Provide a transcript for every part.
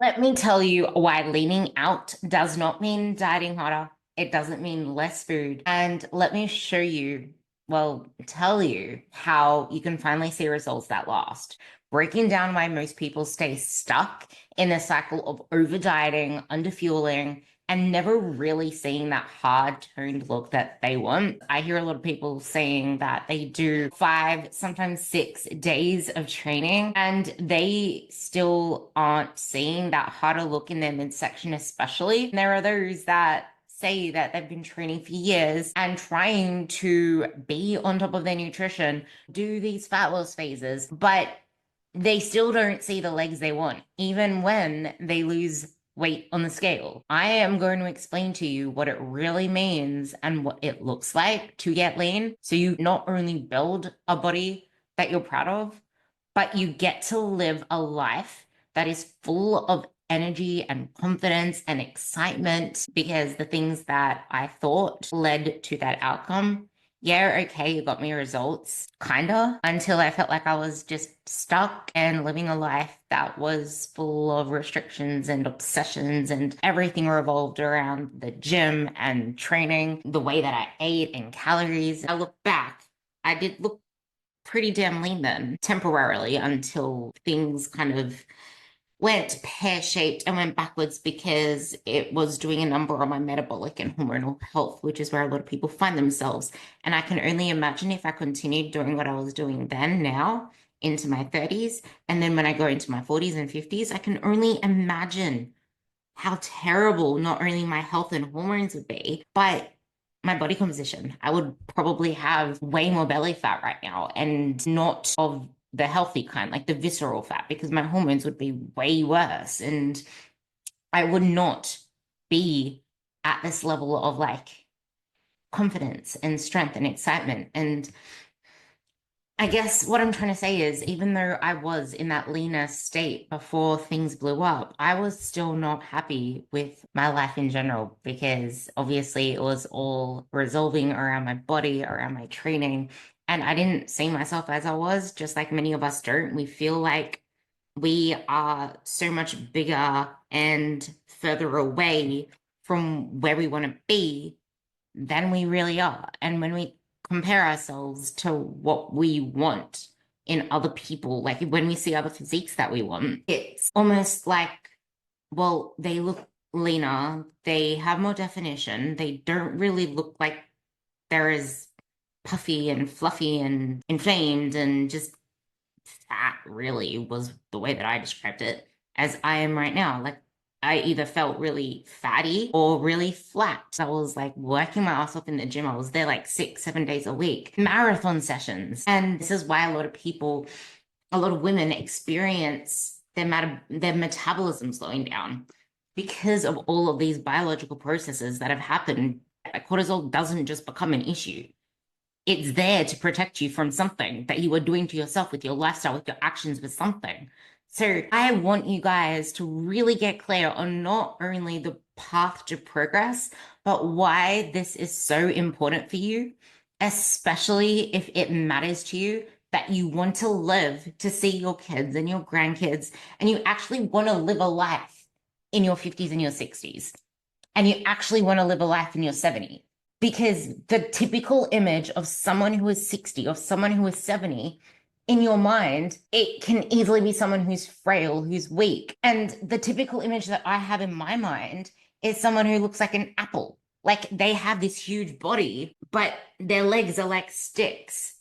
Let me tell you why leaning out does not mean dieting harder. It doesn't mean less food. And let me show you, well, tell you how you can finally see results that last. Breaking down why most people stay stuck in the cycle of over dieting, under fueling, and never really seeing that hard toned look that they want. I hear a lot of people saying that they do 5, sometimes 6 days of training and they still aren't seeing that harder look in their midsection, especially. And there are those that say that they've been training for years and trying to be on top of their nutrition, do these fat loss phases, but they still don't see the legs they want, even when they lose weight on the scale. I am going to explain to you what it really means and what it looks like to get lean. So you not only build a body that you're proud of, but you get to live a life that is full of energy and confidence and excitement because the things that I thought led to that outcome, yeah, okay, it got me results, kinda, until I felt like I was just stuck and living a life that was full of restrictions and obsessions, and everything revolved around the gym and training, the way that I ate and calories. I look back, I did look pretty damn lean then, temporarily, until things kind of went pear-shaped and went backwards because it was doing a number on my metabolic and hormonal health, which is where a lot of people find themselves. And I can only imagine if I continued doing what I was doing then, now, into my 30s, and then when I go into my 40s and 50s, I can only imagine how terrible not only my health and hormones would be, but my body composition. I would probably have way more belly fat right now, and not of the healthy kind, like the visceral fat, because my hormones would be way worse. And I would not be at this level of like confidence and strength and excitement. And I guess what I'm trying to say is, even though I was in that leaner state before things blew up, I was still not happy with my life in general because obviously it was all resolving around my body, around my training. And I didn't see myself as I was, just like many of us don't. We feel like we are so much bigger and further away from where we want to be than we really are. And when we compare ourselves to what we want in other people, like when we see other physiques that we want, it's almost like, well, they look leaner, they have more definition, they don't really look like they're as puffy and fluffy and inflamed and just fat, really, was the way that I described it, as I am right now. Like, I either felt really fatty or really flat. So I was like working my ass off in the gym. I was there like 6, 7 days a week, marathon sessions. And this is why a lot of people, a lot of women experience their metabolism slowing down because of all of these biological processes that have happened. Cortisol doesn't just become an issue. It's there to protect you from something that you are doing to yourself with your lifestyle, with your actions, with something. So I want you guys to really get clear on not only the path to progress, but why this is so important for you, especially if it matters to you that you want to live to see your kids and your grandkids, and you actually want to live a life in your 50s and your 60s, and you actually want to live a life in your 70s. Because the typical image of someone who is 60, of someone who is 70, in your mind, it can easily be someone who's frail, who's weak. And the typical image that I have in my mind is someone who looks like an apple. Like they have this huge body, but their legs are like sticks.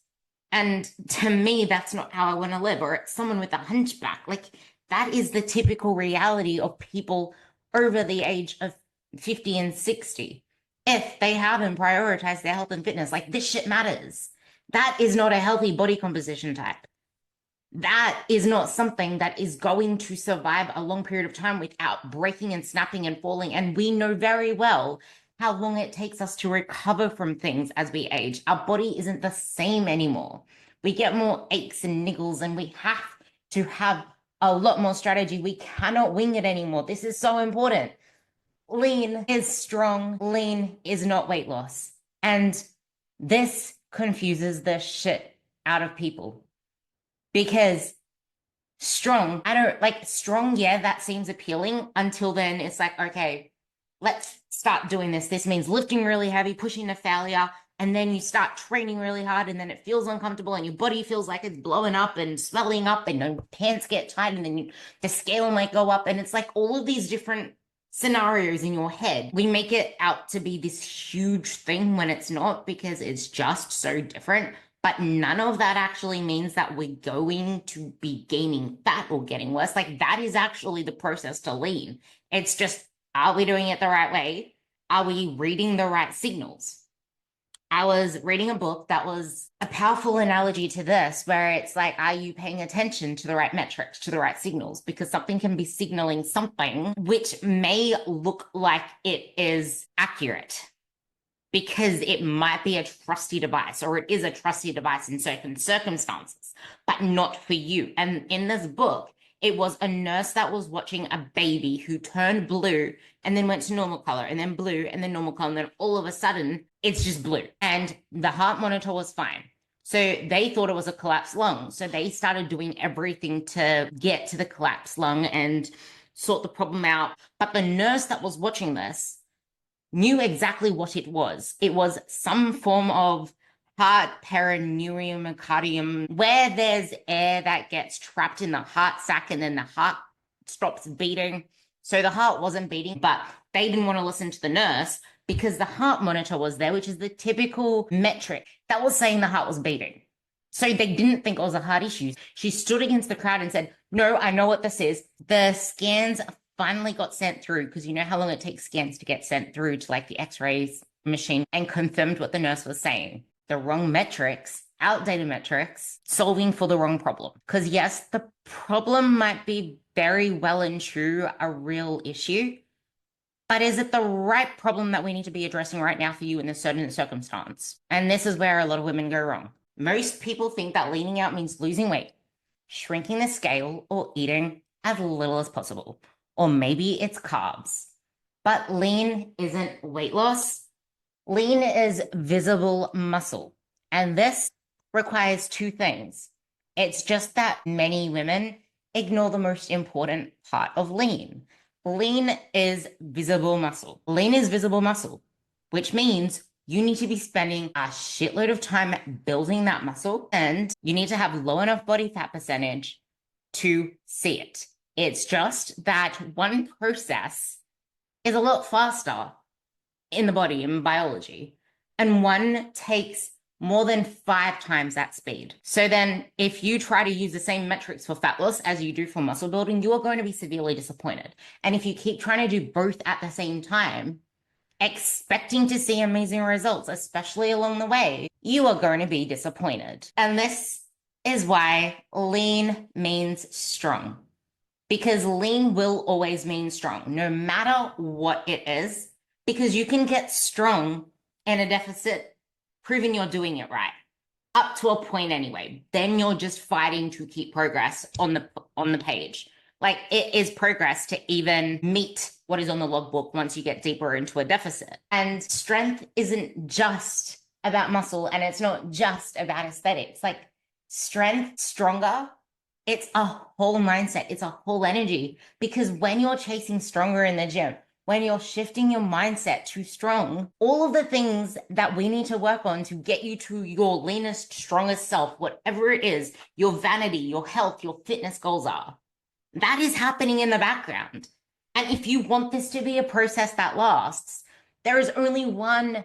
And to me, that's not how I want to live. Or it's someone with a hunchback. Like that is the typical reality of people over the age of 50 and 60, if they haven't prioritized their health and fitness. Like this shit matters. That is not a healthy body composition type. That is not something that is going to survive a long period of time without breaking and snapping and falling. And we know very well how long it takes us to recover from things as we age. Our body isn't the same anymore. We get more aches and niggles, and we have to have a lot more strategy. We cannot wing it anymore. This is so important. Lean is strong. Lean is not weight loss. And this confuses the shit out of people because Strong. I don't like strong. Yeah, that seems appealing until then it's like, okay, let's start doing this. This means lifting really heavy, pushing to failure. And then you start training really hard and then it feels uncomfortable and your body feels like it's blowing up and swelling up and your pants get tight and then the scale might go up. And it's like all of these different scenarios in your head. We make it out to be this huge thing when it's not because it's just so different. But none of that actually means that we're going to be gaining fat or getting worse. Like that is actually the process to lean. It's just, are we doing it the right way? Are we reading the right signals? I was reading a book that was a powerful analogy to this, where it's like, are you paying attention to the right metrics, to the right signals? Because something can be signaling something which may look like it is accurate because it might be a trusty device or it is a trusty device in certain circumstances, but not for you. And in this book, it was a nurse that was watching a baby who turned blue and then went to normal color and then blue and then normal color. And then all of a sudden, it's just blue. And the heart monitor was fine. So they thought it was a collapsed lung. So they started doing everything to get to the collapsed lung and sort the problem out. But the nurse that was watching this knew exactly what it was. It was some form of heart perineurium and cardium, where there's air that gets trapped in the heart sac and then the heart stops beating. So the heart wasn't beating, but they didn't want to listen to the nurse because the heart monitor was there, which is the typical metric that was saying the heart was beating. So they didn't think it was a heart issue. She stood against the crowd and said, no, I know what this is. The scans finally got sent through because you know how long it takes scans to get sent through to like the x-rays machine, and confirmed what the nurse was saying. The wrong metrics, outdated metrics, solving for the wrong problem. Because yes, the problem might be very well and true a real issue, but is it the right problem that we need to be addressing right now for you in a certain circumstance? And this is where a lot of women go wrong. Most people think that leaning out means losing weight, shrinking the scale, or eating as little as possible. Or maybe it's carbs. But lean isn't weight loss. Lean is visible muscle. And this requires two things. It's just that many women ignore the most important part of lean. Lean is visible muscle. Lean is visible muscle, which means you need to be spending a shitload of time building that muscle, and you need to have low enough body fat percentage to see it. It's just that one process is a lot faster in the body, in biology, and one takes more than 5 times that speed. So then if you try to use the same metrics for fat loss as you do for muscle building, you are going to be severely disappointed. And if you keep trying to do both at the same time, expecting to see amazing results, especially along the way, you are going to be disappointed. And this is why lean means strong. Because lean will always mean strong, no matter what it is, because you can get strong in a deficit, proving you're doing it right, up to a point anyway. Then you're just fighting to keep progress on the page. Like it is progress to even meet what is on the logbook once you get deeper into a deficit. And strength isn't just about muscle, and it's not just about aesthetics. Like strength, stronger, it's a whole mindset. It's a whole energy, because when you're chasing stronger in the gym, when you're shifting your mindset to strong, all of the things that we need to work on to get you to your leanest, strongest self, whatever it is, your vanity, your health, your fitness goals are, that is happening in the background. And if you want this to be a process that lasts, there is only one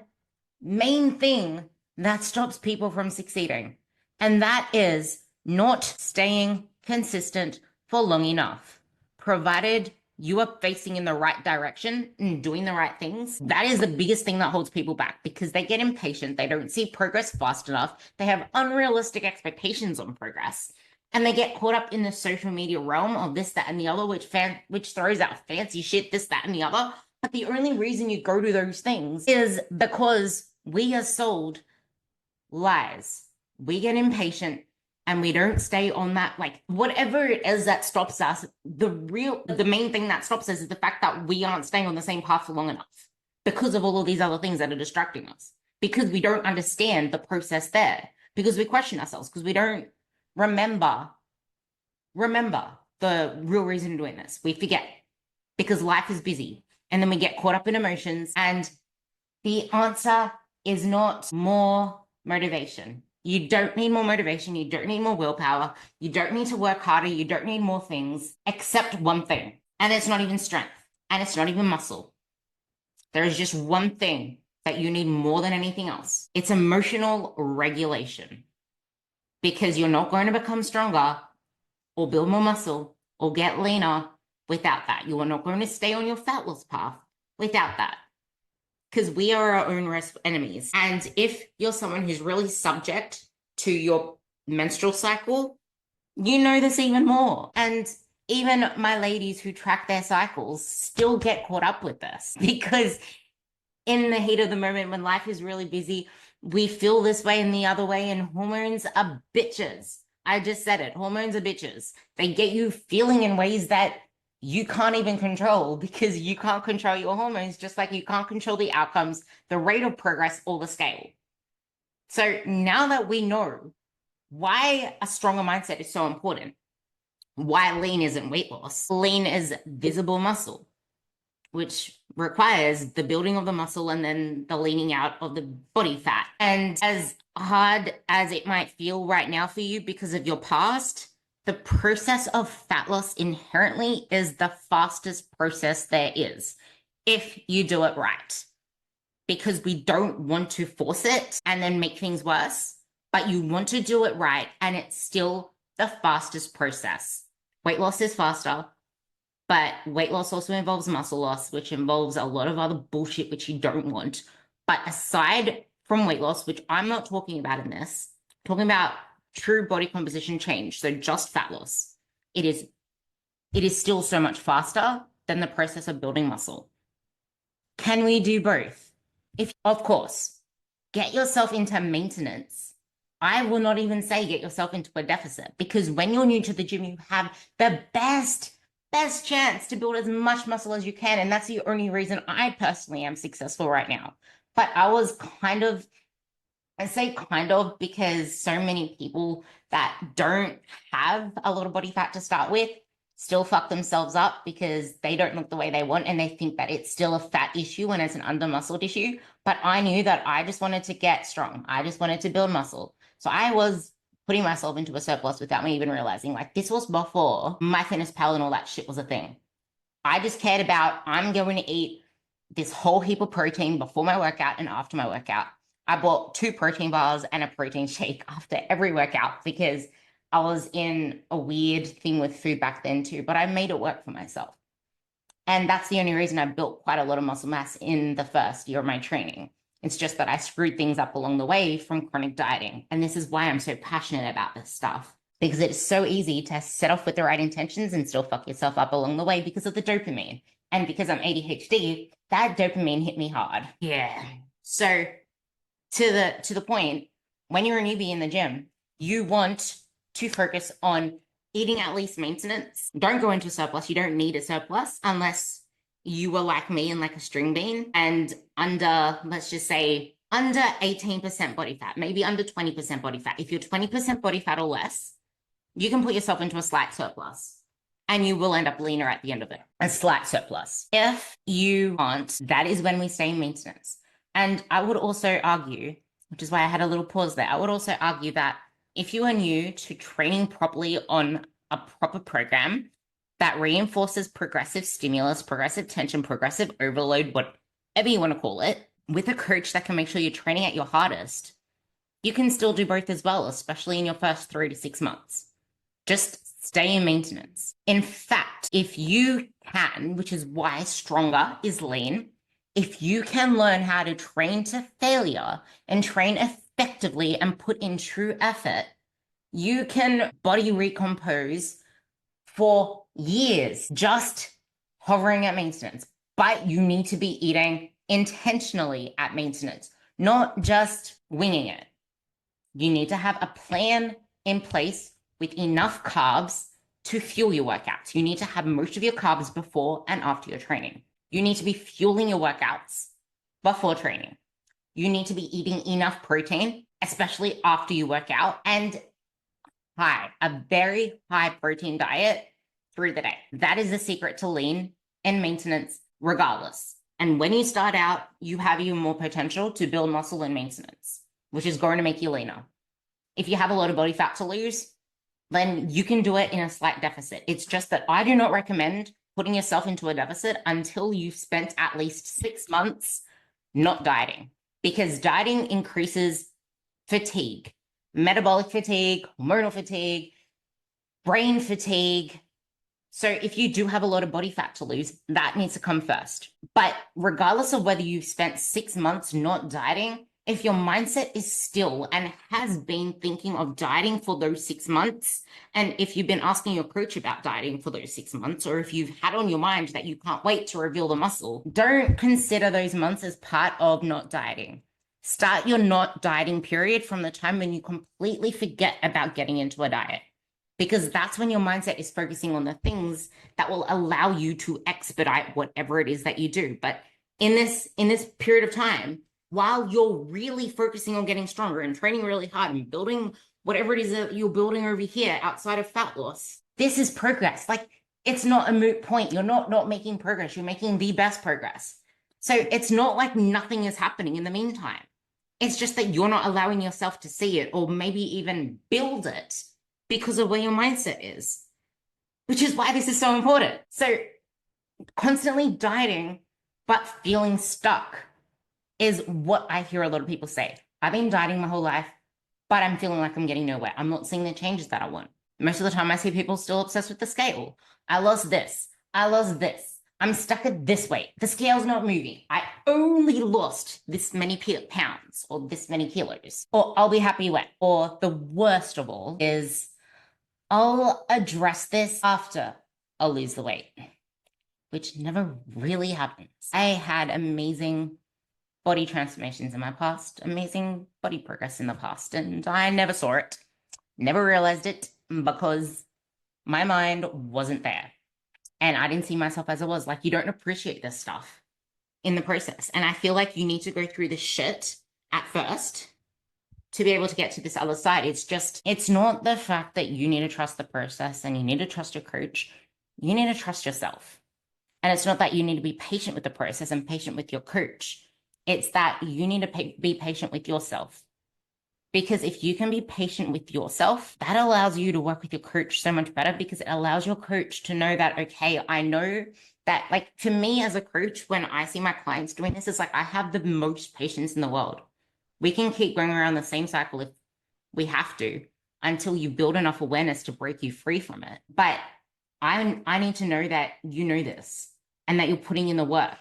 main thing that stops people from succeeding. And that is not staying consistent for long enough. Provided you are facing in the right direction and doing the right things, that is the biggest thing that holds people back, because they get impatient. They don't see progress fast enough. They have unrealistic expectations on progress. And they get caught up in the social media realm of this, that, and the other, which throws out fancy shit, this, that, and the other. But the only reason you go to those things is because we are sold lies. We get impatient and we don't stay on that, like whatever it is that stops us. The main thing that stops us is the fact that we aren't staying on the same path for long enough because of all of these other things that are distracting us, because we don't understand the process there, because we question ourselves, because we don't remember remember the real reason for doing this. We forget because life is busy and then we get caught up in emotions. And the answer is not more motivation. You don't need more motivation. You don't need more willpower. You don't need to work harder. You don't need more things except one thing. And it's not even strength and it's not even muscle. There is just one thing that you need more than anything else. It's emotional regulation, because you're not going to become stronger or build more muscle or get leaner without that. You are not going to stay on your fat loss path without that, because we are our own worst enemies. And if you're someone who's really subject to your menstrual cycle, you know this even more. And even my ladies who track their cycles still get caught up with this, because in the heat of the moment when life is really busy, we feel this way and the other way, and hormones are bitches. I just said it. Hormones are bitches. They get you feeling in ways that you can't even control, because you can't control your hormones, just like you can't control the outcomes, the rate of progress, or the scale. So now that we know why a stronger mindset is so important, why lean isn't weight loss, lean is visible muscle, which requires the building of the muscle and then the leaning out of the body fat. And as hard as it might feel right now for you because of your past, the process of fat loss inherently is the fastest process there is if you do it right. Because we don't want to force it and then make things worse, but you want to do it right, and it's still the fastest process. Weight loss is faster, but weight loss also involves muscle loss, which involves a lot of other bullshit which you don't want. But aside from weight loss, which I'm not talking about in this, I'm talking about true body composition change, so just fat loss, it is still so much faster than the process of building muscle. Can we do both? Of course, get yourself into maintenance. I will not even say get yourself into a deficit, because when you're new to the gym, you have the best chance to build as much muscle as you can. And that's the only reason I personally am successful right now. But I say kind of because so many people that don't have a lot of body fat to start with still fuck themselves up because they don't look the way they want, and they think that it's still a fat issue when it's an under-muscled issue. But I knew that I just wanted to get strong. I just wanted to build muscle. So I was putting myself into a surplus without me even realizing. Like, this was before MyFitnessPal and all that shit was a thing. I just cared about, I'm going to eat this whole heap of protein before my workout and after my workout. I bought 2 protein bars and a protein shake after every workout, because I was in a weird thing with food back then too, but I made it work for myself. And that's the only reason I built quite a lot of muscle mass in the first year of my training. It's just that I screwed things up along the way from chronic dieting. And this is why I'm so passionate about this stuff, because it's so easy to set off with the right intentions and still fuck yourself up along the way because of the dopamine. And because I'm ADHD, that dopamine hit me hard. Yeah. So to the point, when you're a newbie in the gym, you want to focus on eating at least maintenance. Don't go into surplus. You don't need a surplus unless you were like me and like a string bean and under, let's just say, under 18% body fat, maybe under 20% body fat. If you're 20% body fat or less, you can put yourself into a slight surplus and you will end up leaner at the end of it. A slight surplus. If you aren't, that is when we say maintenance. And I would also argue, which is why I had a little pause there, I would also argue that if you are new to training properly on a proper program that reinforces progressive stimulus, progressive tension, progressive overload, whatever you want to call it, with a coach that can make sure you're training at your hardest, you can still do both as well, especially in your first 3 to 6 months. Just stay in maintenance. In fact, if you can, which is why stronger is lean, if you can learn how to train to failure and train effectively and put in true effort, you can body recompose for years just hovering at maintenance. But you need to be eating intentionally at maintenance, not just winging it. You need to have a plan in place with enough carbs to fuel your workouts. You need to have most of your carbs before and after your training. You need to be fueling your workouts before training. You need to be eating enough protein, especially after you work out. And a very high protein diet through the day. That is the secret to lean and maintenance, regardless. And when you start out, you have even more potential to build muscle and maintenance, which is going to make you leaner. If you have a lot of body fat to lose, then you can do it in a slight deficit. It's just that I do not recommend putting yourself into a deficit until you've spent at least 6 months not dieting, because dieting increases fatigue, metabolic fatigue, hormonal fatigue, brain fatigue. So if you do have a lot of body fat to lose, that needs to come first. But regardless of whether you've spent 6 months not dieting, if your mindset is still and has been thinking of dieting for those 6 months, and if you've been asking your coach about dieting for those 6 months, or if you've had on your mind that you can't wait to reveal the muscle, don't consider those months as part of not dieting. Start your not dieting period from the time when you completely forget about getting into a diet, because that's when your mindset is focusing on the things that will allow you to expedite whatever it is that you do. But in this period of time, while you're really focusing on getting stronger and training really hard and building whatever it is that you're building over here outside of fat loss, this is progress. Like, it's not a moot point. You're not making progress. You're making the best progress. So it's not like nothing is happening in the meantime. It's just that you're not allowing yourself to see it, or maybe even build it, because of where your mindset is, which is why this is so important. So constantly dieting but feeling stuck is what I hear a lot of people say. I've been dieting my whole life, but I'm feeling like I'm getting nowhere. I'm not seeing the changes that I want. Most of the time I see people still obsessed with the scale. I lost this. I lost this. I'm stuck at this weight. The scale's not moving. I only lost this many pounds or this many kilos, or I'll be happy when. Or the worst of all is, I'll address this after I'll lose the weight, which never really happens. I had amazing body transformations in my past, amazing body progress in the past, and I never saw it, never realized it, because my mind wasn't there. And I didn't see myself as I was. Like, you don't appreciate this stuff in the process. And I feel like you need to go through the shit at first to be able to get to this other side. It's not the fact that you need to trust the process and you need to trust your coach. You need to trust yourself. And it's not that you need to be patient with the process and patient with your coach. It's that you need to be patient with yourself. Because if you can be patient with yourself, that allows you to work with your coach so much better, because it allows your coach to know that, okay, I know that, like, for me as a coach, when I see my clients doing this, it's like I have the most patience in the world. We can keep going around the same cycle if we have to, until you build enough awareness to break you free from it. But I need to know that you know this, and that you're putting in the work,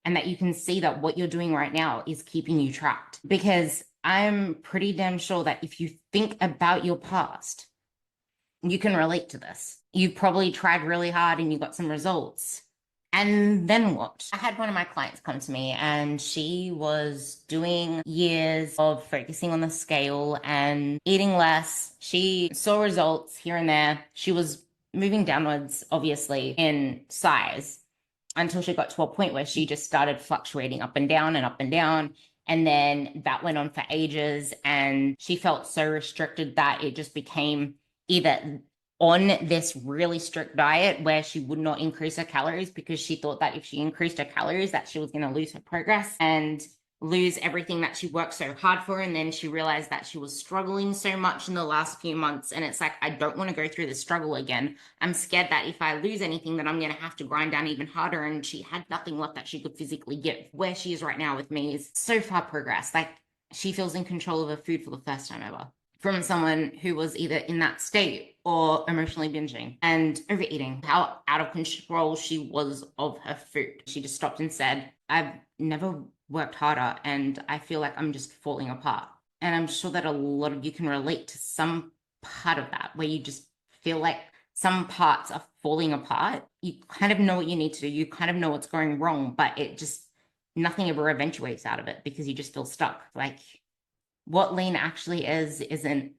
and that you can see that what you're doing right now is keeping you trapped. Because I'm pretty damn sure that if you think about your past, you can relate to this. You probably tried really hard and you got some results. And then what? I had one of my clients come to me, and she was doing years of focusing on the scale and eating less. She saw results here and there. She was moving downwards, obviously, in size, until she got to a point where she just started fluctuating up and down and up and down. And then that went on for ages, and she felt so restricted that it just became either on this really strict diet where she would not increase her calories, because she thought that if she increased her calories that she was going to lose her progress and lose everything that she worked so hard for. And then she realized that she was struggling so much in the last few months, and it's like, I don't want to go through the struggle again. I'm scared that if I lose anything, that I'm going to have to grind down even harder. And she had nothing left that she could physically give. Where she is right now with me is so far progressed. Like, she feels in control of her food for the first time ever, from someone who was either in that state or emotionally binging and overeating. How out of control she was of her food. She just stopped and said, I've never worked harder, and I feel like I'm just falling apart. And I'm sure that a lot of you can relate to some part of that, where you just feel like some parts are falling apart. You kind of know what you need to do. You kind of know what's going wrong, but it just, nothing ever eventuates out of it, because you just feel stuck. Like, what lean actually isn't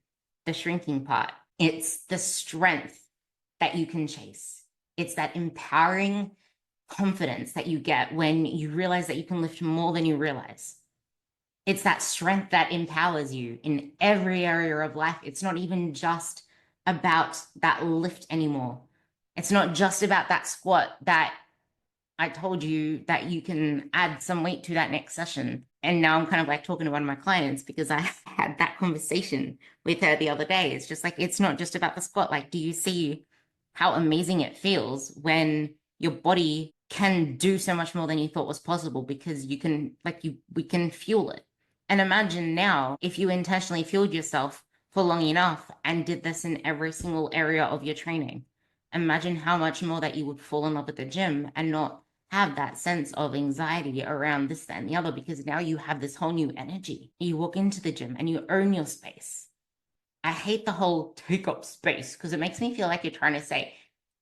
the shrinking part. It's the strength that you can chase. It's that empowering confidence that you get when you realize that you can lift more than you realize. It's that strength that empowers you in every area of life. It's not even just about that lift anymore. It's not just about that squat that I told you that you can add some weight to that next session. And now I'm kind of like talking to one of my clients because I had that conversation with her the other day. It's just like, it's not just about the squat. Like, do you see how amazing it feels when your body can do so much more than you thought was possible because you can, like, we can fuel it. And imagine now if you intentionally fueled yourself for long enough and did this in every single area of your training. Imagine how much more that you would fall in love with the gym and not have that sense of anxiety around this, that, and the other, because now you have this whole new energy. You walk into the gym and you own your space. I hate the whole take up space because it makes me feel like you're trying to say,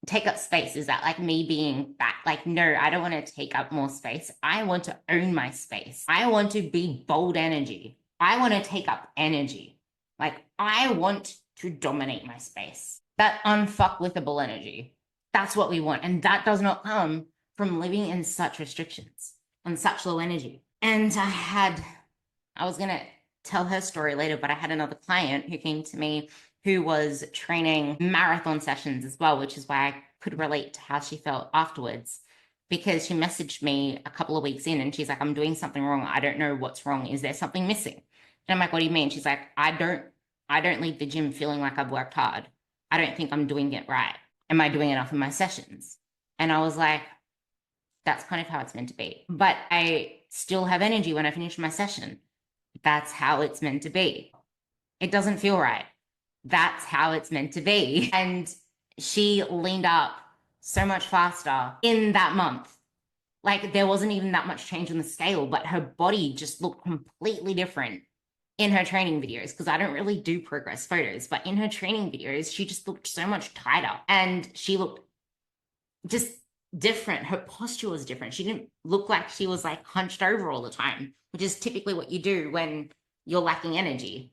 take up space. Is that like me being fat? Like, no, I don't want to take up more space. I want to own my space. I want to be bold energy. I want to take up energy. Like, I want to dominate my space. That unfuckwithable energy. That's what we want. And that does not come from living in such restrictions on such low energy. And I was going to tell her story later, but I had another client who came to me who was training marathon sessions as well, which is why I could relate to how she felt afterwards, because she messaged me a couple of weeks in and she's like, I'm doing something wrong. I don't know what's wrong. Is there something missing? And I'm like, what do you mean? She's like, I don't leave the gym feeling like I've worked hard. I don't think I'm doing it right. Am I doing enough in my sessions? And I was like, that's kind of how it's meant to be. But I still have energy when I finish my session. That's how it's meant to be. It doesn't feel right. That's how it's meant to be. And she leaned up so much faster in that month. Like, there wasn't even that much change on the scale, but her body just looked completely different in her training videos, because I don't really do progress photos, but in her training videos, she just looked so much tighter and she looked just different. Her posture was different. She didn't look like she was like hunched over all the time, which is typically what you do when you're lacking energy.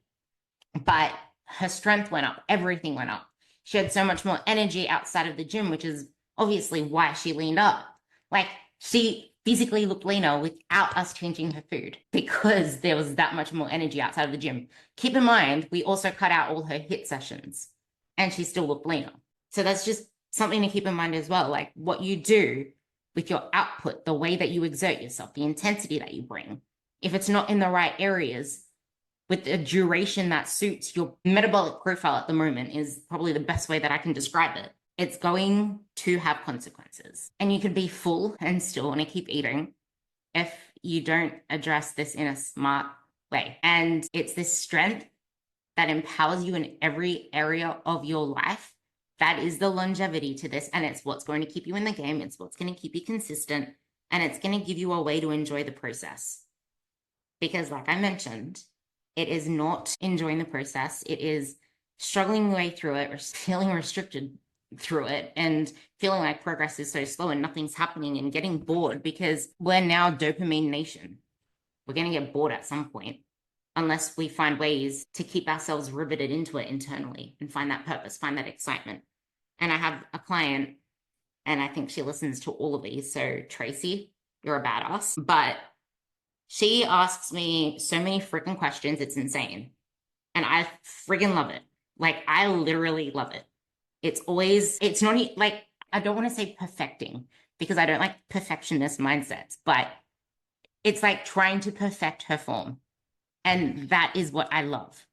But her strength went up, everything went up. She had so much more energy outside of the gym, which is obviously why she leaned up. Like, she physically looked leaner without us changing her food because there was that much more energy outside of the gym. Keep in mind, we also cut out all her HIIT sessions and she still looked leaner. So that's just something to keep in mind as well. Like, what you do with your output, the way that you exert yourself, the intensity that you bring, if it's not in the right areas, with a duration that suits your metabolic profile at the moment, is probably the best way that I can describe it. It's going to have consequences. And you can be full and still want to keep eating if you don't address this in a smart way. And it's this strength that empowers you in every area of your life. That is the longevity to this. And it's what's going to keep you in the game. It's what's going to keep you consistent. And it's going to give you a way to enjoy the process. Because, like I mentioned, it is not enjoying the process. It is struggling your way through it, or feeling restricted through it, and feeling like progress is so slow and nothing's happening, and getting bored, because we're now dopamine nation. We're going to get bored at some point unless we find ways to keep ourselves riveted into it internally and find that purpose, find that excitement. And I have a client, and I think she listens to all of these. So Tracy, you're a badass. But she asks me so many freaking questions. It's insane. And I friggin' love it. Like, I literally love it. It's not like, I don't want to say perfecting because I don't like perfectionist mindsets, but it's like trying to perfect her form. And that is what I love,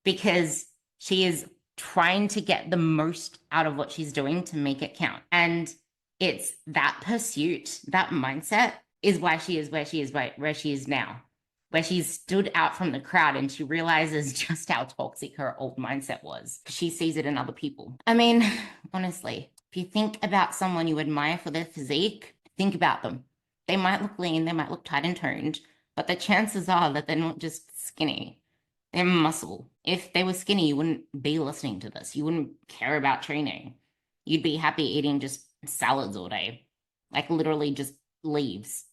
because she is trying to get the most out of what she's doing to make it count. And it's that pursuit, that mindset is why she is where she is now, where she's stood out from the crowd and she realizes just how toxic her old mindset was. She sees it in other people. I mean, honestly, if you think about someone you admire for their physique, think about them. They might look lean, they might look tight and toned, but the chances are that they're not just skinny. They're muscle. If they were skinny, you wouldn't be listening to this. You wouldn't care about training. You'd be happy eating just salads all day, like literally just leaves.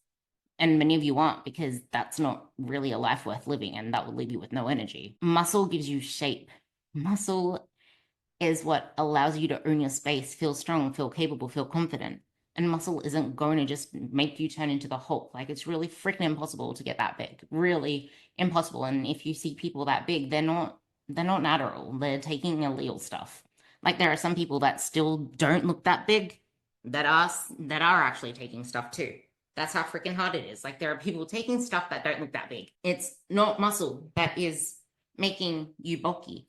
And many of you aren't, because that's not really a life worth living, and that will leave you with no energy. Muscle gives you shape. Muscle is what allows you to own your space, feel strong, feel capable, feel confident. And muscle isn't going to just make you turn into the Hulk. Like, it's really freaking impossible to get that big. Really impossible. And if you see people that big, they're not they're not natural. They're taking illegal stuff. Like there are some people that still don't look that big that are actually taking stuff too. That's how freaking hard it is. Like there are people taking stuff that don't look that big. It's not muscle that is making you bulky.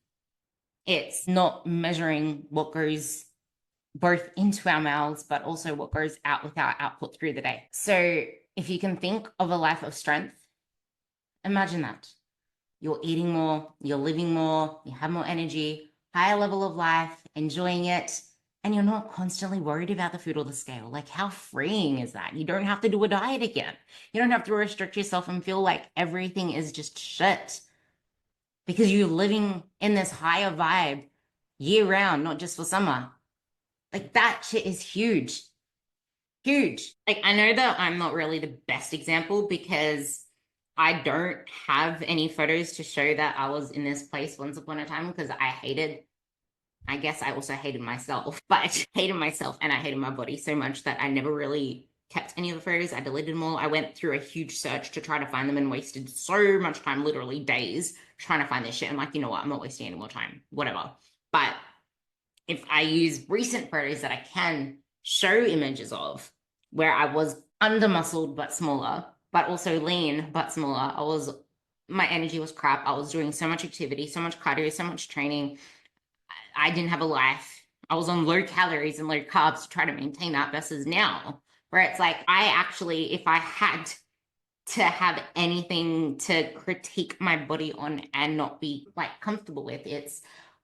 It's not measuring what goes both into our mouths, but also what goes out with our output through the day. So if you can think of a life of strength, imagine that. You're eating more, you're living more, you have more energy, higher level of life, enjoying it, and you're not constantly worried about the food or the scale. Like, how freeing is that? You don't have to do a diet again. You don't have to restrict yourself and feel like everything is just shit because you're living in this higher vibe year round, not just for summer. Like, that shit is huge. Huge. Like, I know that I'm not really the best example because I don't have any photos to show that I was in this place once upon a time because I guess I also hated myself, but I hated myself and I hated my body so much that I never really kept any of the photos. I deleted them all. I went through a huge search to try to find them and wasted so much time, literally days, trying to find this shit. I'm like, you know what? I'm not wasting any more time, whatever. But if I use recent photos that I can show images of where I was under muscled but smaller, but also lean but smaller, my energy was crap. I was doing so much activity, so much cardio, so much training. I didn't have a life. I was on low calories and low carbs to try to maintain that versus now, where it's like I actually, if I had to have anything to critique my body on and not be like comfortable with,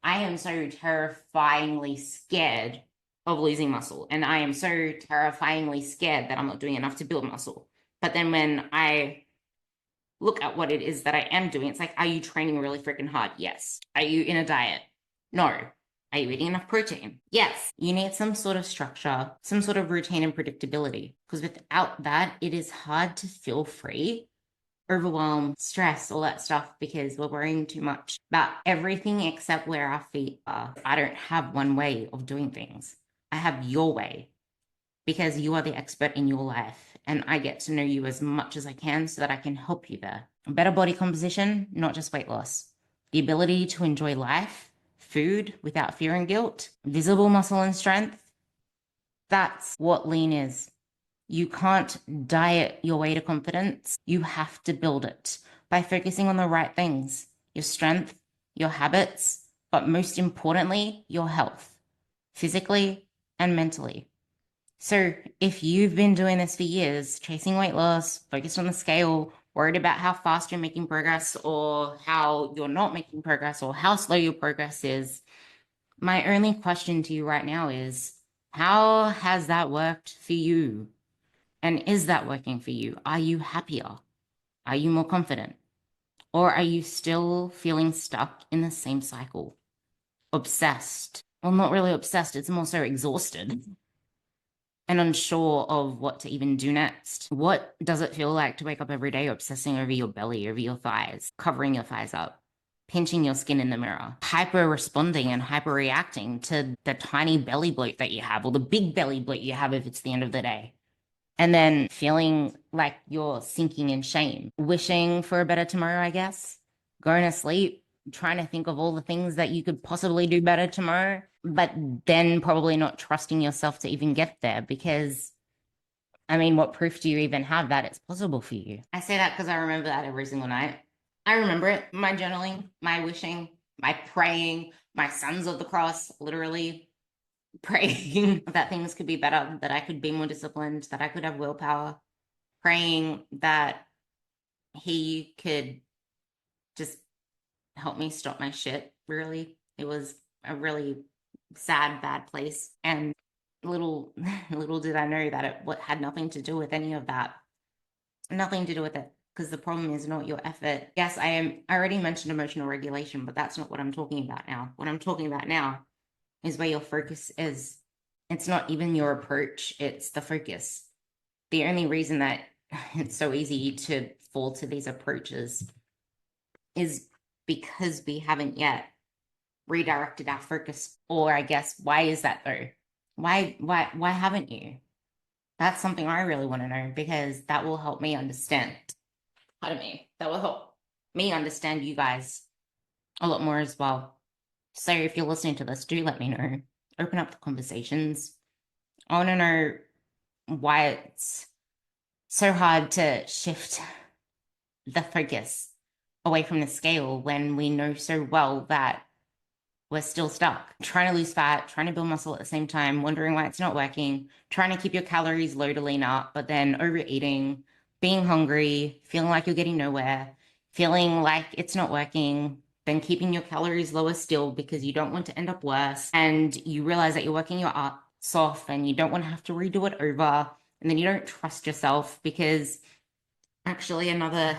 I am so terrifyingly scared of losing muscle. And I am so terrifyingly scared that I'm not doing enough to build muscle. But then when I look at what it is that I am doing, it's like, are you training really freaking hard? Yes. Are you in a diet? No. Are you eating enough protein? Yes. You need some sort of structure, some sort of routine and predictability. Because without that, it is hard to feel free, overwhelm, stress, all that stuff because we're worrying too much about everything except where our feet are. I don't have one way of doing things. I have your way because you are the expert in your life and I get to know you as much as I can so that I can help you there. Better body composition, not just weight loss. The ability to enjoy life, food without fear and guilt, visible muscle and strength. That's what lean is. You can't diet your way to confidence. You have to build it by focusing on the right things, your strength, your habits, but most importantly, your health, physically and mentally. So if you've been doing this for years, chasing weight loss, focused on the scale, worried about how fast you're making progress or how you're not making progress or how slow your progress is, my only question to you right now is, how has that worked for you? And is that working for you? Are you happier? Are you more confident? Or are you still feeling stuck in the same cycle? Obsessed. Well, not really obsessed, it's more so exhausted and unsure of what to even do next. What does it feel like to wake up every day obsessing over your belly, over your thighs, covering your thighs up, pinching your skin in the mirror, hyper responding and hyper reacting to the tiny belly bloat that you have or the big belly bloat you have if it's the end of the day? And then feeling like you're sinking in shame, wishing for a better tomorrow, I guess, going to sleep, trying to think of all the things that you could possibly do better tomorrow, but then probably not trusting yourself to even get there because, I mean, what proof do you even have that it's possible for you? I say that because I remember that every single night. I remember it, my journaling, my wishing, my praying, my sons of the cross, literally praying that things could be better, that I could be more disciplined, that I could have willpower, praying that he could just help me stop my shit, really. It was a really sad, bad place. And little little did I know that it had nothing to do with any of that. Nothing to do with it. Because the problem is not your effort. Yes, I already mentioned emotional regulation, but that's not what I'm talking about now. What I'm talking about now is where your focus is. It's not even your approach, it's the focus. The only reason that it's so easy to fall to these approaches is because we haven't yet redirected our focus. Or I guess, why is that though? Why haven't you? That's something I really want to know because that will help me understand. Pardon me. That will help me understand you guys a lot more as well. So if you're listening to this, do let me know. Open up the conversations. I want to know why it's so hard to shift the focus away from the scale when we know so well that we're still stuck. Trying to lose fat, trying to build muscle at the same time, wondering why it's not working, trying to keep your calories low to lean up, but then overeating, being hungry, feeling like you're getting nowhere, feeling like it's not working, then keeping your calories lower still because you don't want to end up worse. And you realize that you're working your ass off and you don't want to have to redo it over. And then you don't trust yourself because actually another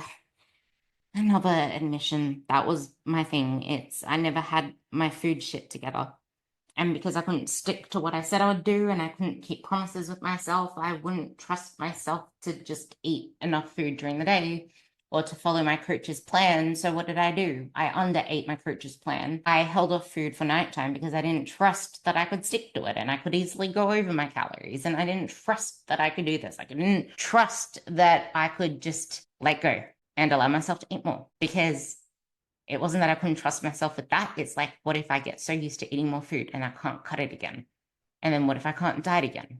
admission, that was my thing. I never had my food shit together. And because I couldn't stick to what I said I would do and I couldn't keep promises with myself, I wouldn't trust myself to just eat enough food during the day or to follow my coach's plan. So what did I do? I underate my coach's plan. I held off food for nighttime because I didn't trust that I could stick to it and I could easily go over my calories. And I didn't trust that I could do this. I didn't trust that I could just let go and allow myself to eat more because it wasn't that I couldn't trust myself with that. It's like, what if I get so used to eating more food and I can't cut it again? And then what if I can't diet again?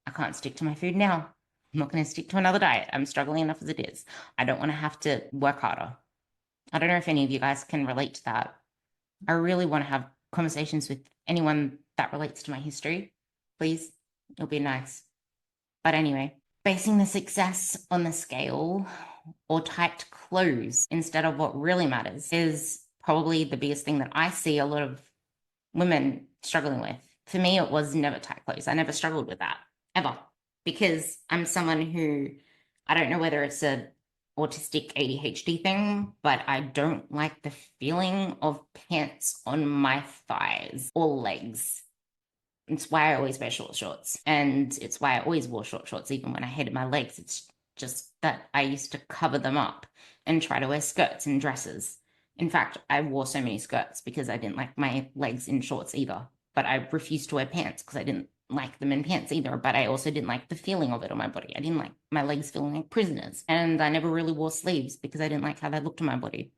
I can't stick to my food now. I'm not going to stick to another diet. I'm struggling enough as it is. I don't want to have to work harder. I don't know if any of you guys can relate to that. I really want to have conversations with anyone that relates to my history. Please, it'll be nice. But anyway, basing the success on the scale or tight clothes instead of what really matters is probably the biggest thing that I see a lot of women struggling with. For me, it was never tight clothes. I never struggled with that ever because I'm someone who I don't know whether it's a autistic ADHD thing, but I don't like the feeling of pants on my thighs or legs. It's why I always wear short shorts. And it's why I always wore short shorts, even when I hated my legs. It's just that I used to cover them up and try to wear skirts and dresses. In fact, I wore so many skirts because I didn't like my legs in shorts either. But I refused to wear pants because I didn't like them in pants either. But I also didn't like the feeling of it on my body. I didn't like my legs feeling like prisoners. And I never really wore sleeves because I didn't like how they looked on my body.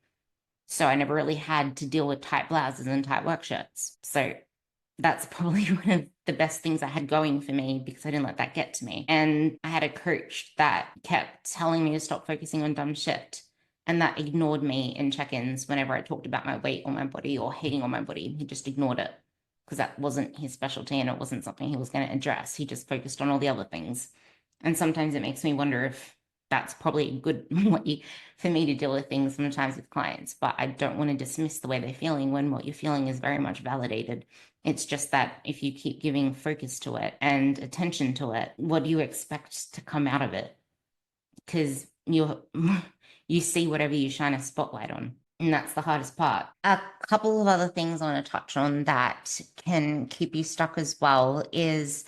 So I never really had to deal with tight blouses and tight work shirts. So that's probably one of the best things I had going for me because I didn't let that get to me. And I had a coach that kept telling me to stop focusing on dumb shit. And that ignored me in check-ins whenever I talked about my weight or my body or hating on my body. He just ignored it because that wasn't his specialty and it wasn't something he was going to address. He just focused on all the other things. And sometimes it makes me wonder if that's probably a good way for me to deal with things sometimes with clients. But I don't want to dismiss the way they're feeling when what you're feeling is very much validated. It's just that if you keep giving focus to it and attention to it, what do you expect to come out of it? Because you see whatever you shine a spotlight on. And that's the hardest part. A couple of other things I want to touch on that can keep you stuck as well is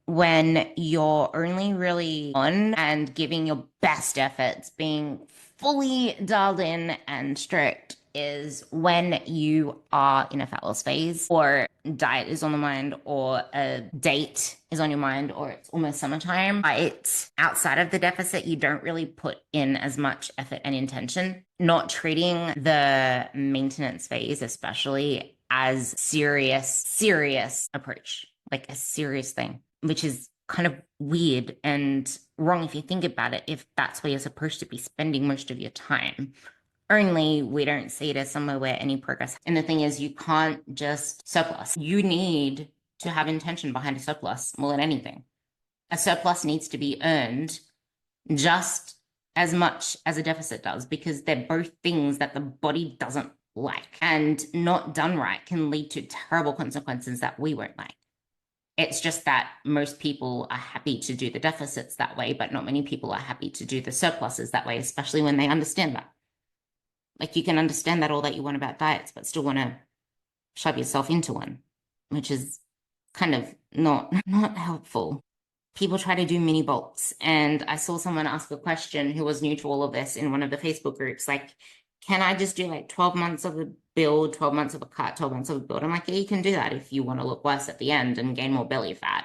when you're only really on and giving your best efforts, being fully dialed in and strict is when you are in a fat loss phase or diet is on the mind or a date is on your mind or it's almost summertime. It's outside of the deficit, you don't really put in as much effort and intention. Not treating the maintenance phase, especially as serious approach, like a serious thing, which is kind of weird and wrong if you think about it, if that's where you're supposed to be spending most of your time. Only we don't see it as somewhere where any progress. And the thing is, you can't just surplus. You need to have intention behind a surplus more than anything. A surplus needs to be earned just as much as a deficit does because they're both things that the body doesn't like. And not done right can lead to terrible consequences that we won't like. It's just that most people are happy to do the deficits that way, but not many people are happy to do the surpluses that way, especially when they understand that. Like you can understand that all that you want about diets, but still want to shove yourself into one, which is kind of not helpful. People try to do mini bulks, and I saw someone ask a question who was new to all of this in one of the Facebook groups, like, can I just do like 12 months of a build, 12 months of a cut, 12 months of a build? I'm like, yeah, you can do that if you want to look worse at the end and gain more belly fat,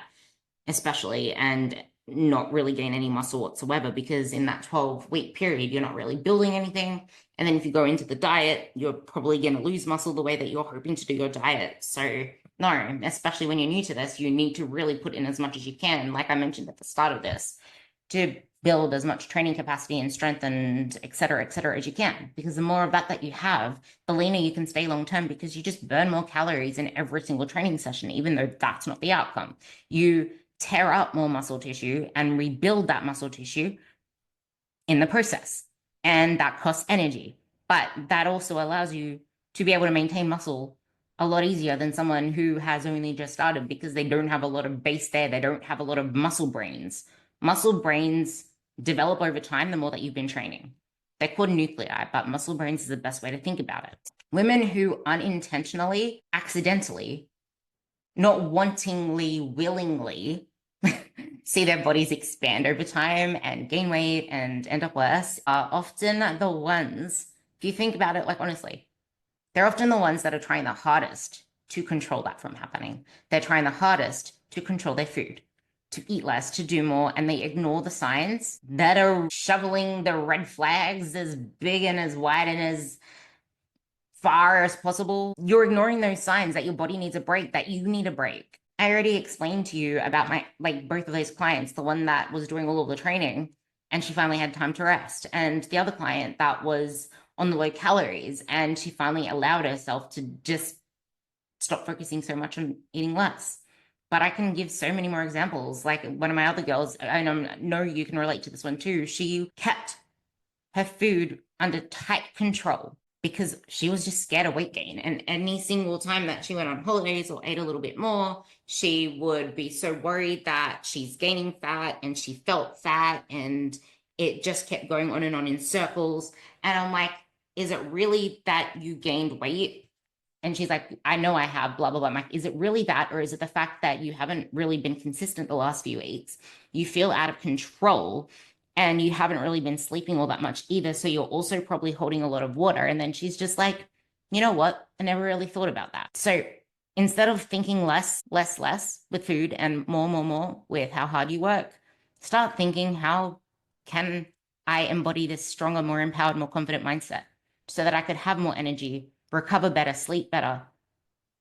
especially. And not really gain any muscle whatsoever, because in that 12-week period, you're not really building anything. And then if you go into the diet, you're probably going to lose muscle the way that you're hoping to do your diet. So no, especially when you're new to this, you need to really put in as much as you can, like I mentioned at the start of this, to build as much training capacity and strength and et cetera, as you can. Because the more of that you have, the leaner you can stay long term, because you just burn more calories in every single training session, even though that's not the outcome. You tear up more muscle tissue and rebuild that muscle tissue in the process. And that costs energy. But that also allows you to be able to maintain muscle a lot easier than someone who has only just started, because they don't have a lot of base there. They don't have a lot of muscle brains. Muscle brains develop over time the more that you've been training. They're called nuclei, but muscle brains is the best way to think about it. Women who unintentionally, accidentally, not wantingly, willingly see their bodies expand over time and gain weight and end up worse are often the ones, if you think about it, like honestly, they're often the ones that are trying the hardest to control that from happening. They're trying the hardest to control their food, to eat less, to do more, and they ignore the signs that are shoveling the red flags as big and as wide and as far as possible. You're ignoring those signs that your body needs a break, that you need a break. I already explained to you about my, like, both of those clients, the one that was doing all of the training and she finally had time to rest, and the other client that was on the low calories and she finally allowed herself to just stop focusing so much on eating less. But I can give so many more examples. Like one of my other girls, I know you can relate to this one too. She kept her food under tight control because she was just scared of weight gain. And any single time that she went on holidays or ate a little bit more, she would be so worried that she's gaining fat, and she felt fat, and it just kept going on and on in circles. And I'm like, is it really that you gained weight? And she's like, I know I have, blah, blah, blah. I'm like, is it really that? Or is it the fact that you haven't really been consistent the last few weeks? You feel out of control and you haven't really been sleeping all that much either. So you're also probably holding a lot of water. And then she's just like, you know what? I never really thought about that. So instead of thinking less with food and more with how hard you work, start thinking, how can I embody this stronger, more empowered, more confident mindset so that I could have more energy, recover better, sleep better,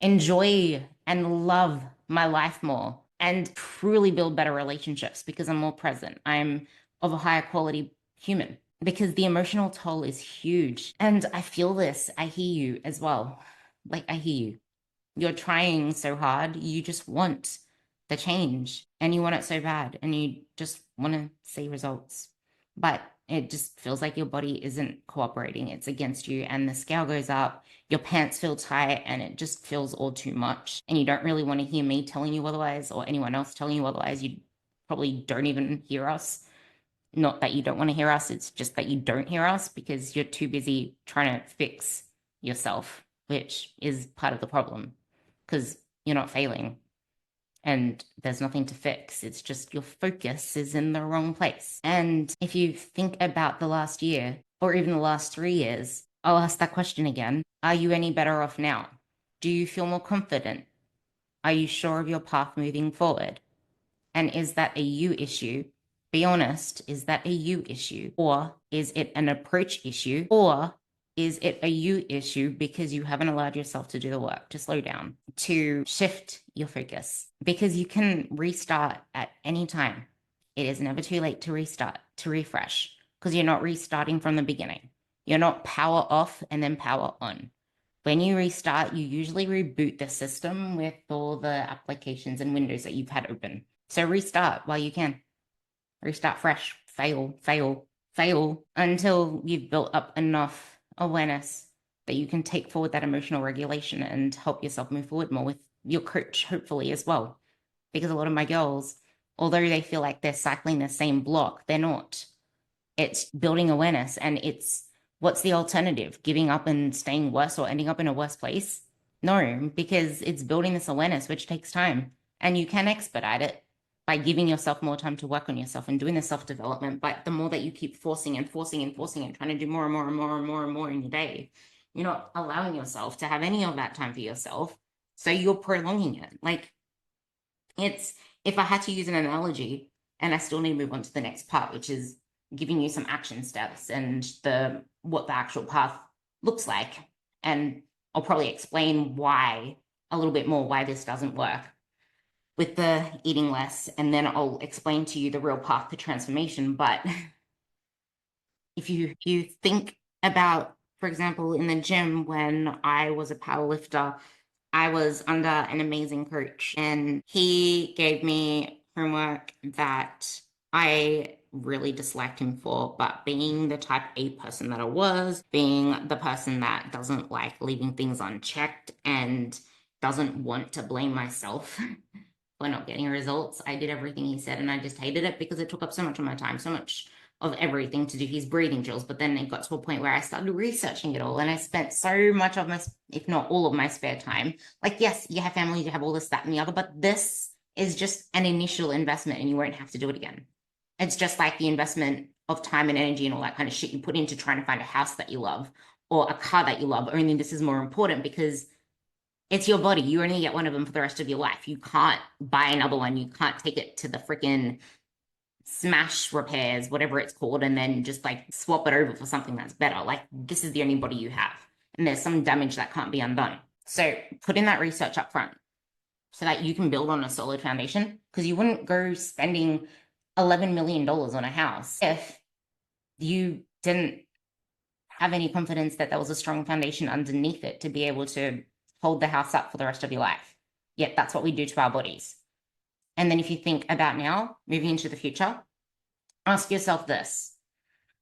enjoy and love my life more, and truly build better relationships because I'm more present. I'm of a higher quality human, because the emotional toll is huge. And I feel this. I hear you as well. Like, I hear you. You're trying so hard. You just want the change and you want it so bad and you just want to see results. But it just feels like your body isn't cooperating. It's against you, and the scale goes up, your pants feel tight, and it just feels all too much. And you don't really want to hear me telling you otherwise or anyone else telling you otherwise. You probably don't even hear us. Not that you don't want to hear us, it's just that you don't hear us because you're too busy trying to fix yourself, which is part of the problem because you're not failing and there's nothing to fix. It's just your focus is in the wrong place. And if you think about the last year or even the last 3 years, I'll ask that question again. Are you any better off now? Do you feel more confident? Are you sure of your path moving forward? And is that a you issue? Be honest, is that a you issue? Or is it an approach issue? Or is it a you issue because you haven't allowed yourself to do the work, to slow down, to shift your focus? Because you can restart at any time. It is never too late to restart, to refresh, because you're not restarting from the beginning. You're not power off and then power on. When you restart, you usually reboot the system with all the applications and windows that you've had open. So restart while you can. Restart fresh. Fail until you've built up enough awareness that you can take forward that emotional regulation and help yourself move forward more with your coach, hopefully, as well. Because a lot of my girls, although they feel like they're cycling the same block, they're not. It's building awareness, and it's, what's the alternative? Giving up and staying worse or ending up in a worse place? No, because it's building this awareness, which takes time, and you can expedite it by giving yourself more time to work on yourself and doing the self-development. But the more that you keep forcing and trying to do more and more in your day, you're not allowing yourself to have any of that time for yourself. So you're prolonging it. Like, it's, if I had to use an analogy, And I still need to move on to the next part, which is giving you some action steps and what the actual path looks like. And I'll probably explain why a little bit more why this doesn't work with the eating less, and then I'll explain to you the real path to transformation. But if you think about, for example, in the gym when I was a powerlifter, I was under an amazing coach, and he gave me homework that I really disliked him for, but being the type A person that I was, being the person that doesn't like leaving things unchecked and doesn't want to blame myself for not getting results, I did everything he said, and I just hated it because it took up so much of my time, so much of everything to do his breathing drills. But then it got to a point where I started researching it all, and I spent so much of my, if not all of my spare time. Like, yes, you have family, you have all this, that, and the other, but this is just an initial investment and you won't have to do it again. It's just like the investment of time and energy and all that kind of shit you put into trying to find a house that you love or a car that you love. Only this is more important because it's your body. You only get one of them for the rest of your life. You can't buy another one. You can't take it to the freaking smash repairs, whatever it's called, and then just like swap it over for something that's better. Like, this is the only body you have, and there's some damage that can't be undone. So put in that research up front so that you can build on a solid foundation, because you wouldn't go spending $11 million on a house if you didn't have any confidence that there was a strong foundation underneath it to be able to hold the house up for the rest of your life. Yet that's what we do to our bodies. And then if you think about now, moving into the future, ask yourself this.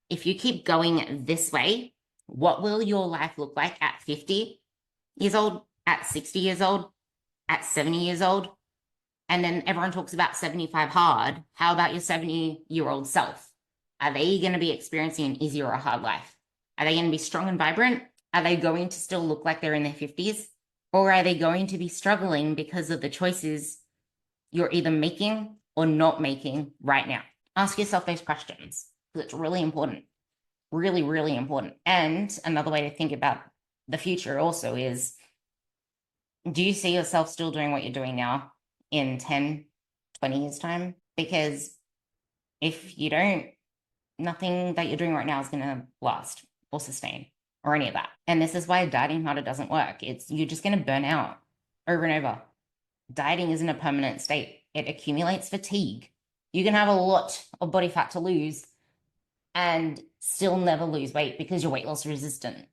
If you keep going this way, what will your life look like at 50 years old, at 60 years old, at 70 years old? And then everyone talks about 75 hard. How about your 70-year-old self? Are they going to be experiencing an easy or a hard life? Are they going to be strong and vibrant? Are they going to still look like they're in their 50s? Or are they going to be struggling because of the choices you're either making or not making right now? Ask yourself those questions because it's really important. Really, really important. And another way to think about the future also is, do you see yourself still doing what you're doing now in 10, 20 years' time? Because if you don't, nothing that you're doing right now is going to last or sustain or any of that. And this is why dieting harder doesn't work. You're just going to burn out over and over. Dieting isn't a permanent state. It accumulates fatigue. You can have a lot of body fat to lose and still never lose weight because you're weight loss resistant.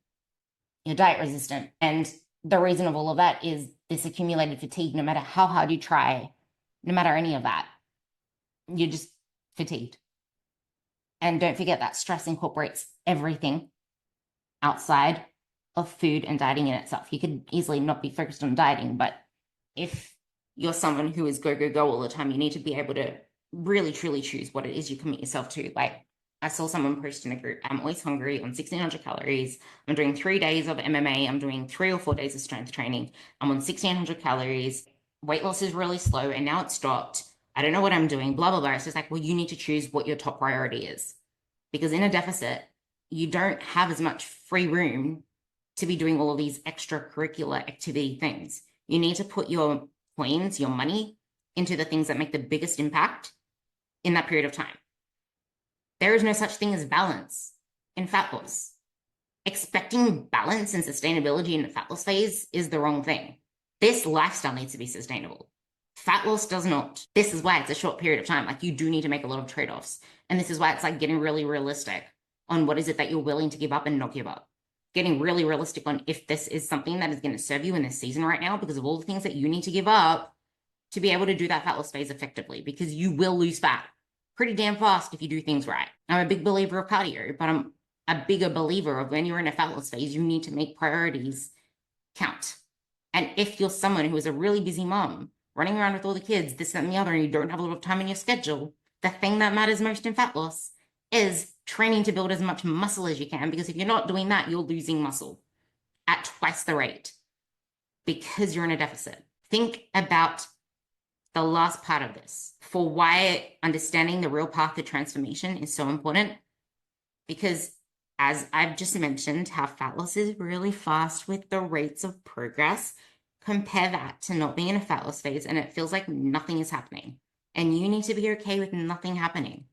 You're diet resistant. And the reason of all of that is this accumulated fatigue. No matter how hard you try, no matter any of that, you're just fatigued. And don't forget that stress incorporates everything outside of food and dieting in itself. You could easily not be focused on dieting, but if you're someone who is go, go, go all the time, you need to be able to really, truly choose what it is you commit yourself to. Like, I saw someone post in a group, I'm always hungry on 1,600 calories. I'm doing 3 days of MMA. I'm doing 3 or 4 days of strength training. I'm on 1,600 calories. Weight loss is really slow and now it's stopped. I don't know what I'm doing, blah, blah, blah. It's just like, well, you need to choose what your top priority is. Because in a deficit, you don't have as much free room to be doing all of these extracurricular activity things. You need to put your coins, your money, into the things that make the biggest impact in that period of time. There is no such thing as balance in fat loss. Expecting balance and sustainability in the fat loss phase is the wrong thing. This lifestyle needs to be sustainable. Fat loss does not. This is why it's a short period of time. Like, you do need to make a lot of trade-offs. And this is why it's like getting really realistic on what is it that you're willing to give up and not give up. Getting really realistic on if this is something that is going to serve you in this season right now because of all the things that you need to give up to be able to do that fat loss phase effectively, because you will lose fat pretty damn fast if you do things right. I'm a big believer of cardio, but I'm a bigger believer of when you're in a fat loss phase, you need to make priorities count. And if you're someone who is a really busy mom, running around with all the kids, this, that, and the other, and you don't have a lot of time in your schedule, the thing that matters most in fat loss is training to build as much muscle as you can, because if you're not doing that, you're losing muscle at twice the rate because you're in a deficit. Think about the last part of this for why understanding the real path to transformation is so important. Because as I've just mentioned, how fat loss is really fast with the rates of progress. Compare that to not being in a fat loss phase and it feels like nothing is happening. And you need to be okay with nothing happening.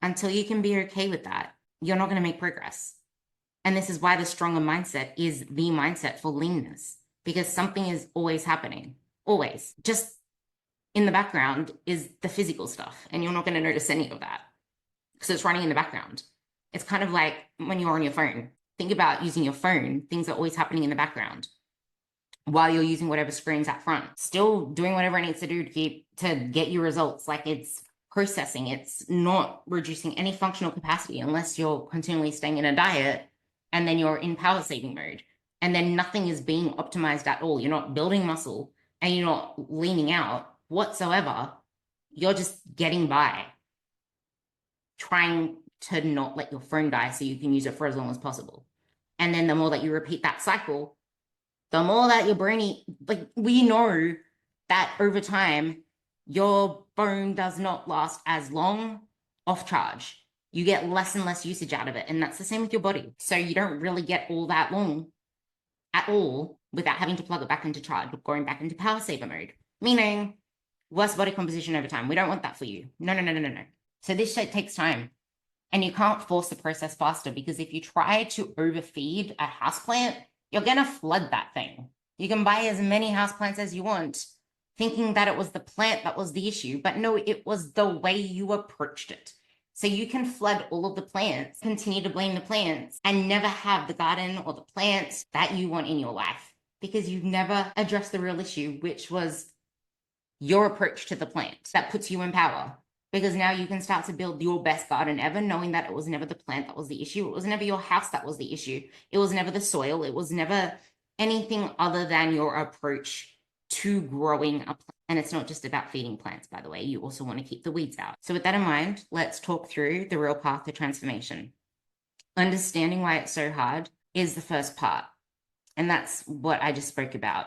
Until you can be okay with that, you're not going to make progress. And this is why the stronger mindset is the mindset for leanness, because something is always happening, always. Just in the background is the physical stuff, and you're not going to notice any of that because it's running in the background. It's kind of like when you're on your phone. Think about using your phone, things are always happening in the background while you're using whatever screen's at front, still doing whatever it needs to do to get you results. Like, it's processing, it's not reducing any functional capacity unless you're continually staying in a diet and then you're in power saving mode. And then nothing is being optimized at all. You're not building muscle and you're not leaning out whatsoever. You're just getting by, trying to not let your phone die so you can use it for as long as possible. And then the more that you repeat that cycle, the more that your brain, like, we know that over time, your phone does not last as long off charge. You get less and less usage out of it. And that's the same with your body. So you don't really get all that long at all without having to plug it back into charge, going back into power saver mode, meaning worse body composition over time. We don't want that for you. No, no, no, no, no, no. So this shit takes time. And you can't force the process faster, because if you try to overfeed a houseplant, you're going to flood that thing. You can buy as many houseplants as you want, thinking that it was the plant that was the issue. But no, it was the way you approached it. So you can flood all of the plants, continue to blame the plants, and never have the garden or the plants that you want in your life, because you've never addressed the real issue, which was your approach to the plant that puts you in power. Because now you can start to build your best garden ever, knowing that it was never the plant that was the issue. It was never your house that was the issue. It was never the soil. It was never anything other than your approach to growing a plant. And it's not just about feeding plants, by the way. You also want to keep the weeds out. So with that in mind, let's talk through the real path to transformation. Understanding why it's so hard is the first part. And that's what I just spoke about.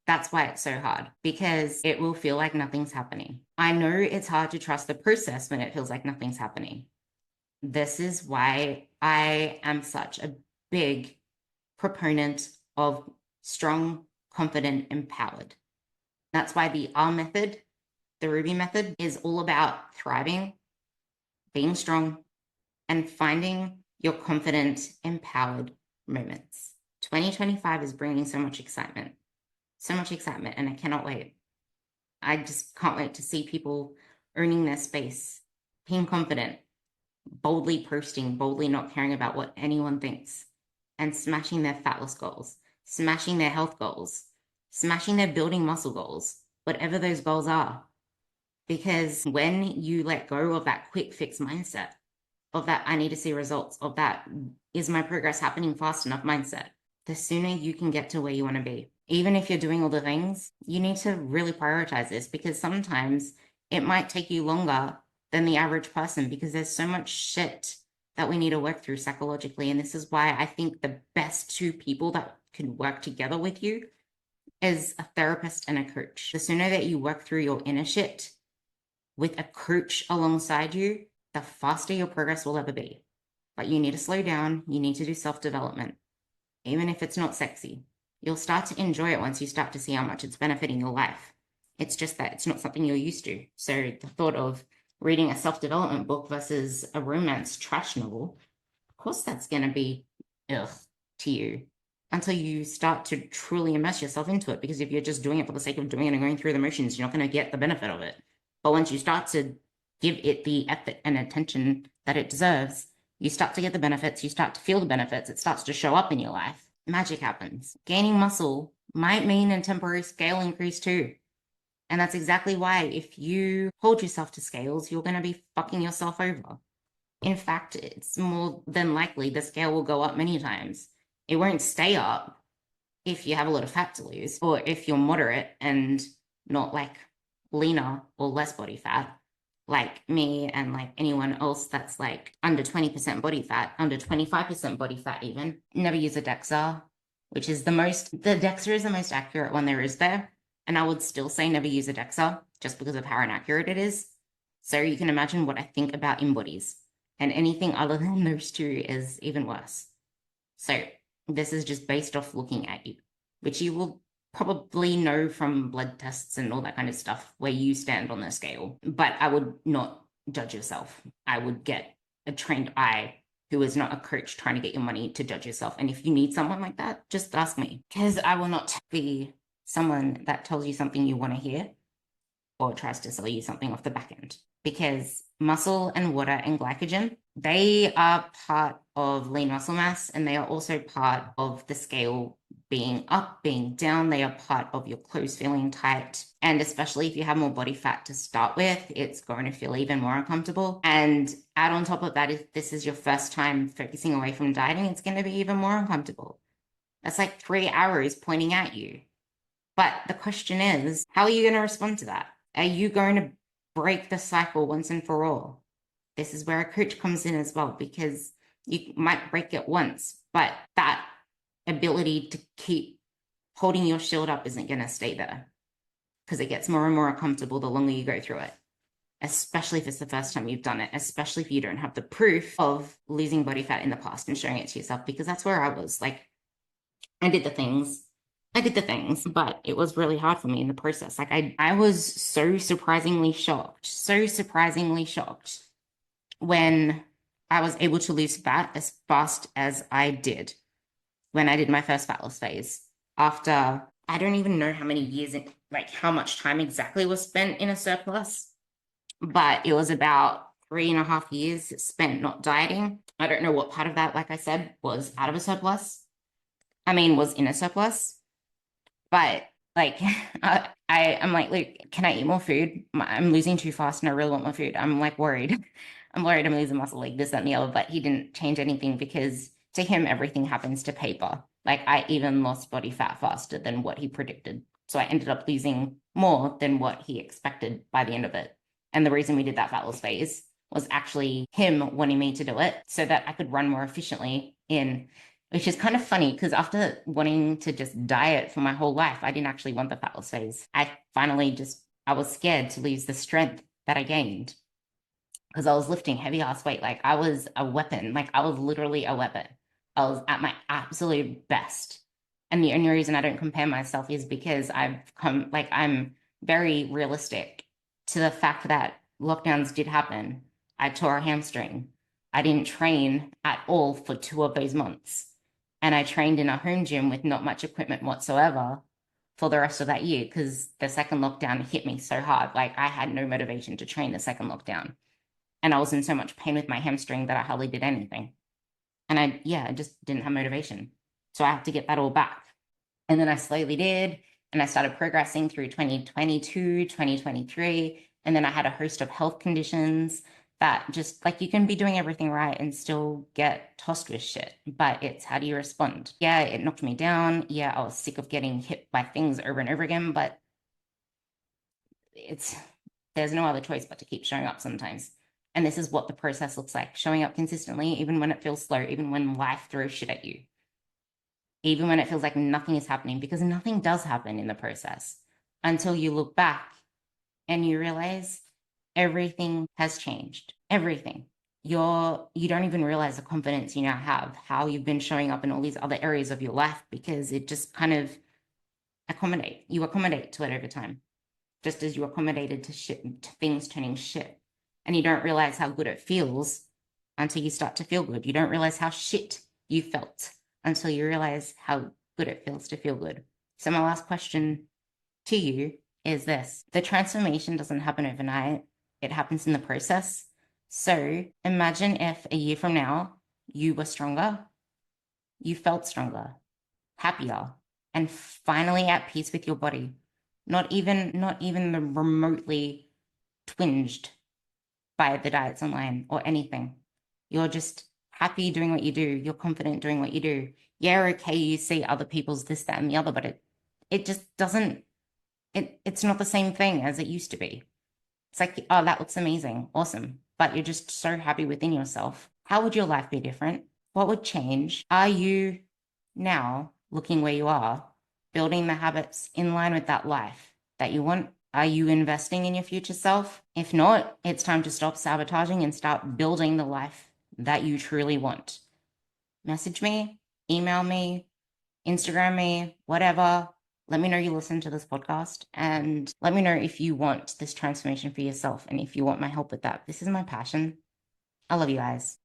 That's why it's so hard, because it will feel like nothing's happening. I know it's hard to trust the process when it feels like nothing's happening. This is why I am such a big proponent of strong, confident, empowered. That's why the R method, the Ruby method, is all about thriving, being strong, and finding your confident, empowered moments. 2025 is bringing so much excitement, and I cannot wait. I just can't wait to see people owning their space, being confident, boldly posting, boldly not caring about what anyone thinks, and smashing their fat loss goals, smashing their health goals, smashing their building muscle goals, whatever those goals are. Because when you let go of that quick fix mindset, of that I need to see results, of that is my progress happening fast enough mindset, the sooner you can get to where you want to be. Even if you're doing all the things, you need to really prioritize this, because sometimes it might take you longer than the average person, because there's so much shit that we need to work through psychologically. And this is why I think the best two people that can work together with you is a therapist and a coach. The sooner that you work through your inner shit with a coach alongside you, the faster your progress will ever be. But you need to slow down. You need to do self-development. Even if it's not sexy, you'll start to enjoy it once you start to see how much it's benefiting your life. It's just that it's not something you're used to. So the thought of reading a self-development book versus a romance trash novel, of course that's going to be ugh to you, until you start to truly immerse yourself into it. Because if you're just doing it for the sake of doing it and going through the motions, you're not going to get the benefit of it. But once you start to give it the effort and attention that it deserves, you start to get the benefits, you start to feel the benefits, it starts to show up in your life. Magic happens. Gaining muscle might mean a temporary scale increase too. And that's exactly why if you hold yourself to scales, you're going to be fucking yourself over. In fact, it's more than likely the scale will go up many times. It won't stay up if you have a lot of fat to lose, or if you're moderate and not like leaner or less body fat, like me and like anyone else that's like under 20% body fat, under 25% body fat even. Never use a DEXA, which is the DEXA is the most accurate one there is there. And I would still say never use a DEXA just because of how inaccurate it is. So you can imagine what I think about in bodies, and anything other than those two is even worse. So this is just based off looking at you, which you will probably know from blood tests and all that kind of stuff where you stand on the scale, but I would not judge yourself. I would get a trained eye who is not a coach trying to get your money to judge yourself. And if you need someone like that, just ask me, because I will not be someone that tells you something you want to hear or tries to sell you something off the back end. Because muscle and water and glycogen, they are part of lean muscle mass, and they are also part of the scale being up, being down. They are part of your clothes feeling tight. And especially if you have more body fat to start with, it's going to feel even more uncomfortable. And add on top of that, if this is your first time focusing away from dieting, it's going to be even more uncomfortable. That's like 3 arrows pointing at you. But the question is, how are you going to respond to that? Are you going to break the cycle once and for all? This is where a coach comes in as well, because you might break it once, but that ability to keep holding your shield up isn't going to stay there, because it gets more and more uncomfortable the longer you go through it, especially if it's the first time you've done it, especially if you don't have the proof of losing body fat in the past and showing it to yourself, because that's where I was. Like, I did the things, but it was really hard for me in the process. Like I was so surprisingly shocked when I was able to lose fat as fast as I did when I did my first fat loss phase. After, I don't even know how many years, like how much time exactly was spent in a surplus, but it was about 3.5 years spent not dieting. I don't know what part of that, like I said, was out of a surplus. I mean, was in a surplus. But like, I'm like, Luke, can I eat more food? I'm losing too fast and I really want more food. I'm like worried. I'm worried I'm losing muscle, like this, that, and the other. But he didn't change anything, because to him, everything happens to paper. Like, I even lost body fat faster than what he predicted. So I ended up losing more than what he expected by the end of it. And the reason we did that fat loss phase was actually him wanting me to do it so that I could run more efficiently in, which is kind of funny, because after wanting to just diet for my whole life, I didn't actually want the fat loss phase. I was scared to lose the strength that I gained, because I was lifting heavy ass weight. Like, I was a weapon. Like, I was literally a weapon. I was at my absolute best. And the only reason I don't compare myself is because I'm very realistic to the fact that lockdowns did happen. I tore a hamstring. I didn't train at all for 2 of those months. And I trained in a home gym with not much equipment whatsoever for the rest of that year, because the second lockdown hit me so hard. Like, I had no motivation to train the second lockdown. And I was in so much pain with my hamstring that I hardly did anything. And I just didn't have motivation. So I had to get that all back. And then I slowly did. And I started progressing through 2022, 2023. And then I had a host of health conditions that, just like, you can be doing everything right and still get tossed with shit. But it's, how do you respond? Yeah, it knocked me down. Yeah, I was sick of getting hit by things over and over again. But there's no other choice but to keep showing up sometimes. And this is what the process looks like: showing up consistently, even when it feels slow, even when life throws shit at you, even when it feels like nothing is happening, because nothing does happen in the process until you look back and you realize everything has changed. Everything. You don't even realize the confidence you now have, how you've been showing up in all these other areas of your life, because it just kind of you accommodate to it over time, just as you accommodated to shit, to things turning shit. And you don't realize how good it feels until you start to feel good. You don't realize how shit you felt until you realize how good it feels to feel good. So my last question to you is this: the transformation doesn't happen overnight. It happens in the process. So imagine if a year from now you were stronger, you felt stronger, happier, and finally at peace with your body. Not even the remotely twinged by the diets online or anything. You're just happy doing what you do. You're confident doing what you do. Yeah, okay, you see other people's this, that, and the other, but it just doesn't, it's not the same thing as it used to be. It's like, oh, that looks amazing, awesome, but you're just so happy within yourself. How would your life be different? What would change? Are you now looking where you are, building the habits in line with that life that you want? Are you investing in your future self? If not, it's time to stop sabotaging and start building the life that you truly want. Message me, email me, Instagram me, whatever. Let me know you listen to this podcast and let me know if you want this transformation for yourself and if you want my help with that. This is my passion. I love you guys.